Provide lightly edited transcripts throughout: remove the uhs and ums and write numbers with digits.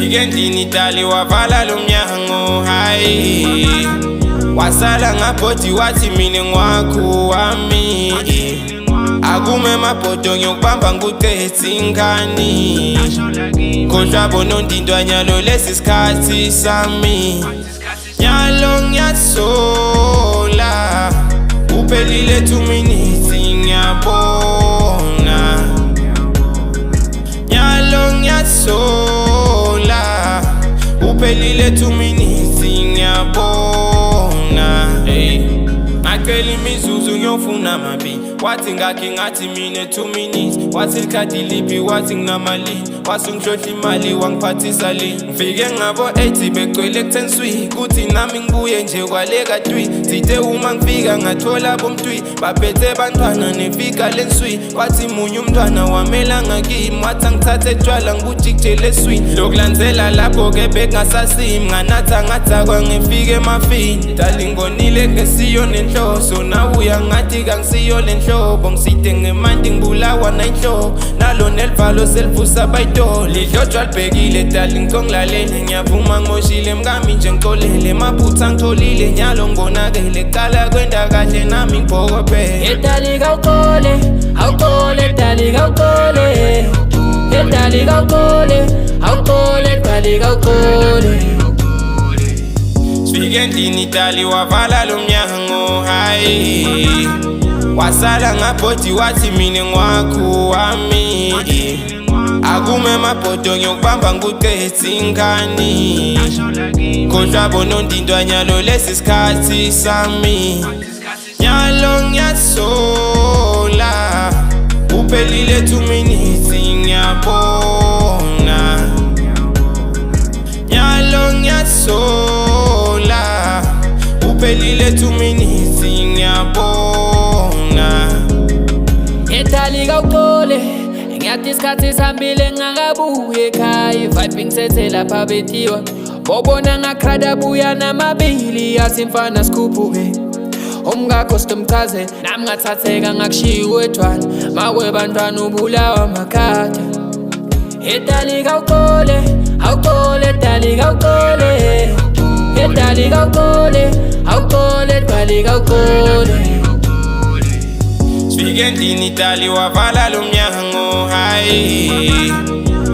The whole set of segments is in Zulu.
Sifike endlini dali wavala lo mnyango hayi wasala ngabhodi wathi mina ngwakho wami akume mabhodo ngiyokubamba nguqethi ingani kodwa bona ndindwanyalo lesi sikhathi sami nyalo ngiyasola uphelile 2 minutes ngiyabona nyalo ngiyasola uphelile 2 minutes ngiyabona ngacela imizuzu ngiyofuna mabi wathi ngakhe ngathi mina 2 minutes wathi ikhadi liphi wathi nginamali wathi ngihlohla imali wangiphathisa le ngifike ngabo 80 begcwele ku10 kuthi nami ngibuye nje kwale ka3 sithe uma ngifika ngathola bomntwi baphethe bantwana nefika lenswi wathi munye umntwana wamela ngakimi wathi ngithathe etshwala ngibujikjele eswini lokulandzela lapho ke bekungasasimi nganatha ngatha kwangifike emafini dali ngonile ngesiyo nenhloso nawe uyangathi kangisiyo lenhlobo ngiside ngemandi ngibulawa nayinhlobo nalo nelivalo selivusa bayitolo lidlojwa libhekile dali ngikongilalele ngiyavuma ngimoshile mkami nje ngikolele maphutha ngitholile nyalo ngonakele qala kwenda kahle nami ngibhokophele dali kawuqole awuqole dali kawuqole dali kawuqole awuqole dali kawuqole Sifike endlini dali wavala lo mnyango hayi wasala ngabhodi wathi mina ngwakho wami akume mabhodo ngiyokubamba nguqethi ingani kodwa bona ndindwanyalo lesi sikhathi sami nyalo ngiyasola uphelile 2 minutes ngiyabona nyalo ngiyasola uphelile 2 minutes ngiyabona dali kawuqole ngiyathi isikhathi sihambile ngingakabuye ekhaya vibe ngisethe lapha bethiwa bobona ngakrada buya namabili yathi mfana sikhuphuke umngakho sitomchaze nami ngathatheka ngakushiya edwana makwe bantwana ubulawa makhata dali kawuqole awuqole dali kawuqole dali kawuqole awuqole dali kawuqole Sifike endlini dali wavala lo mnyango hayi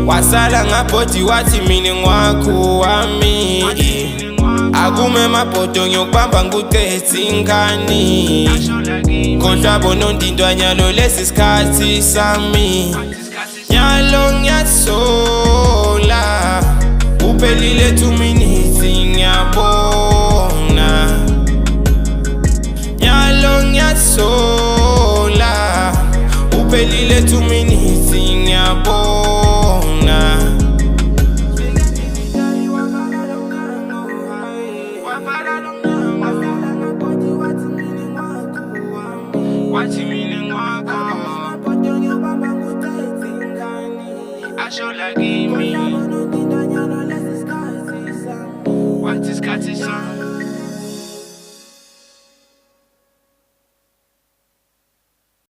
wasala ngabhodi wathi mina ngwakho wami akume mabhodo ngiyokubamba nguqethi ingani kodwa bona ndindwanyalo lesi sikhathi sami nyalo ngiyasola uphelile 2 minutes ngiyabona nyalo ngiyasola uphelile 2 minutes ngiyabona